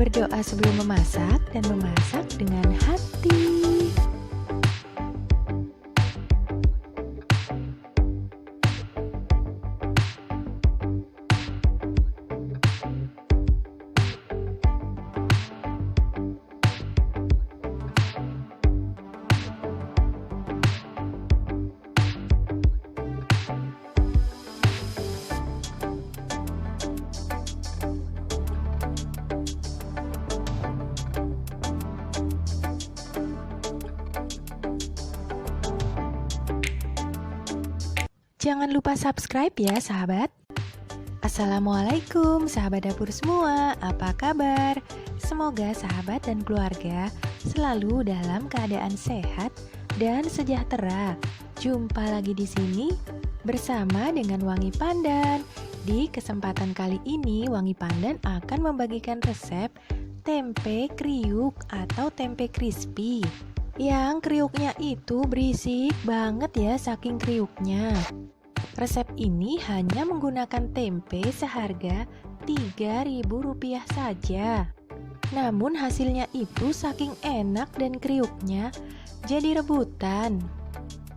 Berdoa sebelum memasak dan memasak dengan hati. Jangan lupa subscribe ya sahabat. Assalamualaikum sahabat dapur semua, apa kabar? Semoga sahabat dan keluarga selalu dalam keadaan sehat dan sejahtera. Jumpa lagi di sini bersama dengan Wangi Pandan. Di kesempatan kali ini Wangi Pandan akan membagikan resep tempe kriuk atau tempe crispy. Yang kriuknya itu berisik banget ya saking kriuknya. Resep ini hanya menggunakan tempe seharga Rp3.000 saja. Namun hasilnya itu saking enak dan kriuknya jadi rebutan.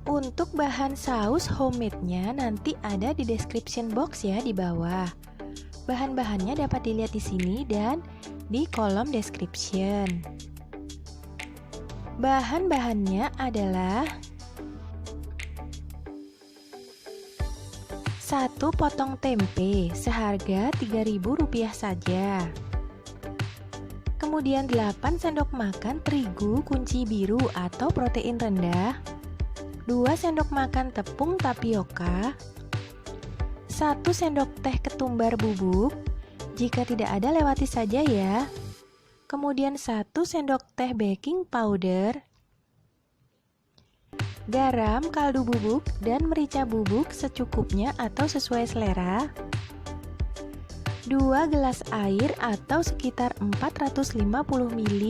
Untuk bahan saus homemade-nya nanti ada di description box ya di bawah. Bahan-bahannya dapat dilihat di sini dan di kolom description. Bahan-bahannya adalah 1 potong tempe seharga Rp3.000 saja. Kemudian 8 sendok makan terigu kunci biru atau protein rendah, 2 sendok makan tepung tapioka, 1 sendok teh ketumbar bubuk, jika tidak ada lewati saja ya. Kemudian 1 sendok teh baking powder, garam, kaldu bubuk, dan merica bubuk secukupnya atau sesuai selera, 2 gelas air atau sekitar 450 ml.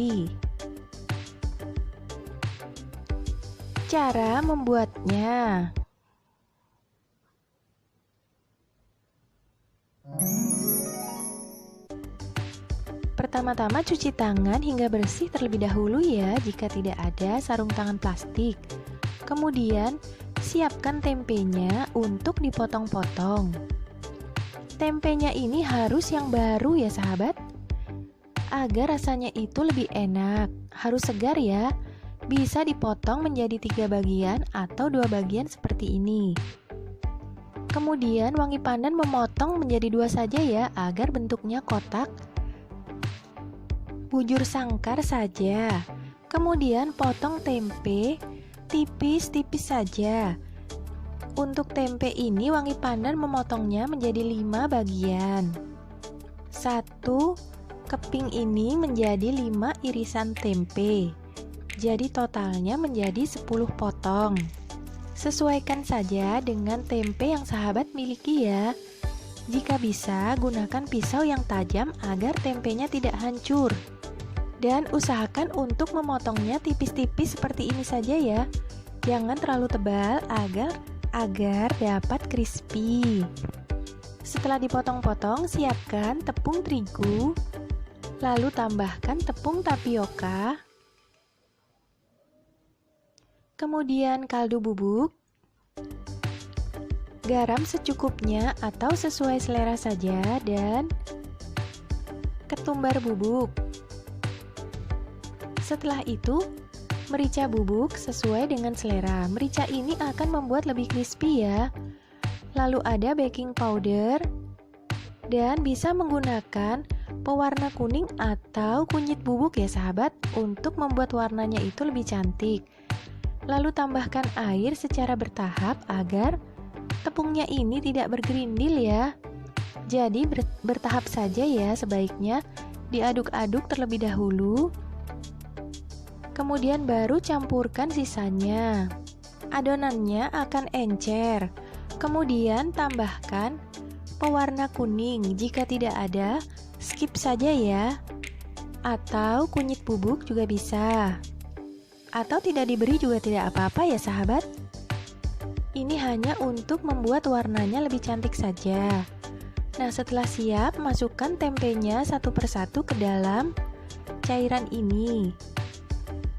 Cara membuatnya: pertama-tama cuci tangan hingga bersih terlebih dahulu ya jika tidak ada sarung tangan plastik. Kemudian siapkan tempenya untuk dipotong-potong. Tempenya ini harus yang baru ya sahabat, agar rasanya itu lebih enak. Harus segar ya. Bisa dipotong menjadi 3 bagian atau 2 bagian seperti ini. Kemudian Wangi Pandan memotong menjadi 2 saja ya, agar bentuknya kotak bujur sangkar saja. Kemudian potong tempe tipis-tipis saja. Untuk tempe ini Wangi Pandan memotongnya menjadi 5 bagian. 1 keping ini menjadi 5 irisan tempe. Jadi totalnya menjadi 10 potong. Sesuaikan saja dengan tempe yang sahabat miliki ya. Jika bisa, gunakan pisau yang tajam agar tempenya tidak hancur. Dan usahakan untuk memotongnya tipis-tipis seperti ini saja ya. Jangan terlalu tebal agar dapat crispy. Setelah dipotong-potong, siapkan tepung terigu, lalu tambahkan tepung tapioka, kemudian kaldu bubuk, garam secukupnya atau sesuai selera saja, dan ketumbar bubuk. Setelah itu, merica bubuk sesuai dengan selera. Merica ini akan membuat lebih crispy ya. Lalu ada baking powder, dan bisa menggunakan pewarna kuning atau kunyit bubuk ya sahabat, untuk membuat warnanya itu lebih cantik. Lalu tambahkan air secara bertahap agar tepungnya ini tidak bergerindil ya. Jadi bertahap saja ya, sebaiknya diaduk-aduk terlebih dahulu. Kemudian baru campurkan sisanya. Adonannya akan encer. Kemudian tambahkan pewarna kuning. Jika tidak ada, skip saja ya. Atau kunyit bubuk juga bisa. Atau tidak diberi juga tidak apa-apa ya sahabat. Ini hanya untuk membuat warnanya lebih cantik saja. Nah, setelah siap, masukkan tempenya satu persatu ke dalam cairan ini.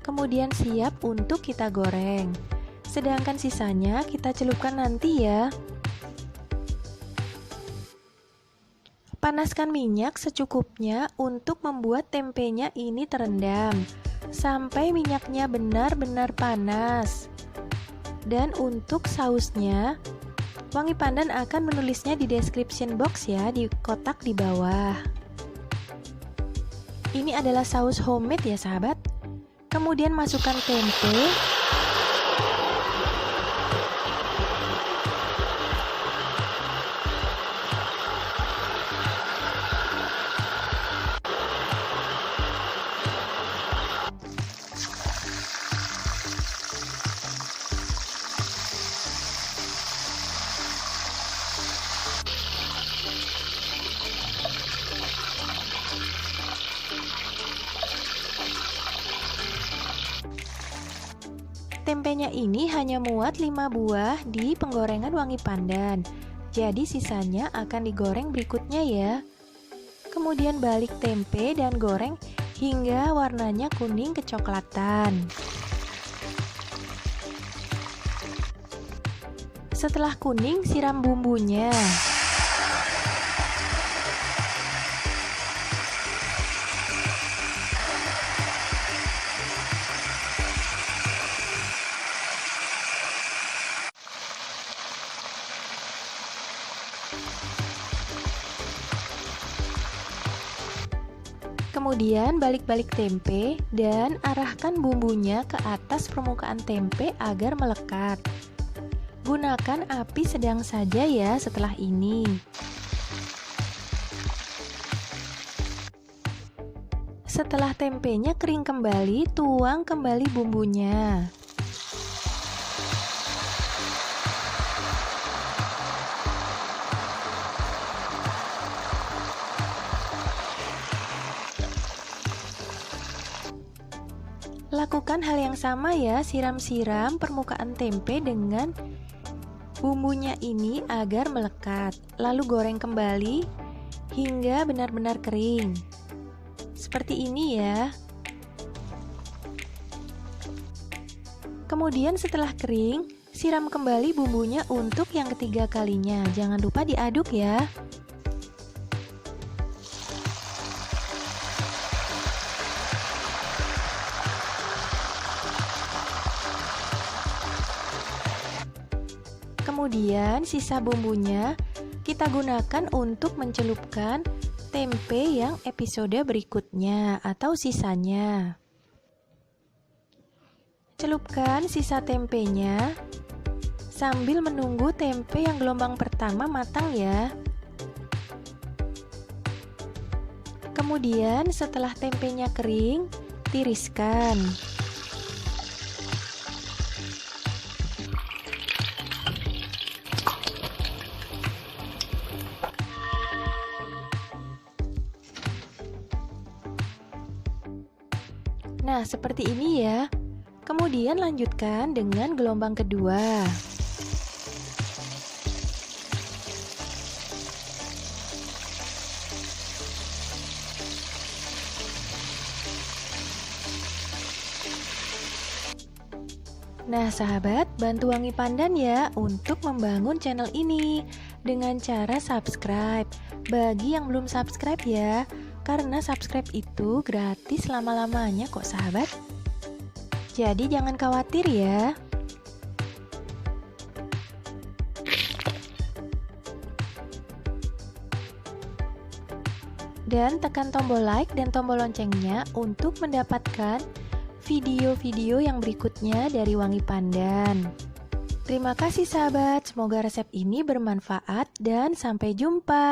Kemudian siap untuk kita goreng. Sedangkan sisanya kita celupkan nanti ya. Panaskan minyak secukupnya untuk membuat tempenya ini terendam sampai minyaknya benar-benar panas. Dan untuk sausnya, Wangi Pandan akan menulisnya di description box ya, di kotak di bawah. Ini adalah saus homemade ya sahabat. Kemudian masukkan tempe. Tempenya ini hanya muat 5 buah di penggorengan Wangi Pandan. Jadi sisanya akan digoreng berikutnya ya. Kemudian balik tempe dan goreng hingga warnanya kuning kecoklatan. Setelah kuning, siram bumbunya. Kemudian balik-balik tempe dan arahkan bumbunya ke atas permukaan tempe agar melekat. Gunakan api sedang saja ya setelah ini. Setelah tempenya kering kembali, tuang kembali bumbunya. Lakukan hal yang sama ya, siram-siram permukaan tempe dengan bumbunya ini agar melekat. Lalu goreng kembali hingga benar-benar kering. Seperti ini ya. Kemudian setelah kering, siram kembali bumbunya untuk yang ketiga kalinya. Jangan lupa diaduk ya. Kemudian sisa bumbunya kita gunakan untuk mencelupkan tempe yang episode berikutnya atau sisanya. Celupkan sisa tempenya sambil menunggu tempe yang gelombang pertama matang ya. Kemudian setelah tempenya kering, tiriskan. Nah, seperti ini ya. Kemudian lanjutkan dengan gelombang kedua. Nah, sahabat, bantu Wangi Pandan ya untuk membangun channel ini dengan cara subscribe. Bagi yang belum subscribe ya, karena subscribe itu gratis lama-lamanya kok sahabat. Jadi jangan khawatir ya. Dan tekan tombol like dan tombol loncengnya untuk mendapatkan video-video yang berikutnya dari Wangi Pandan. Terima kasih sahabat, semoga resep ini bermanfaat dan sampai jumpa.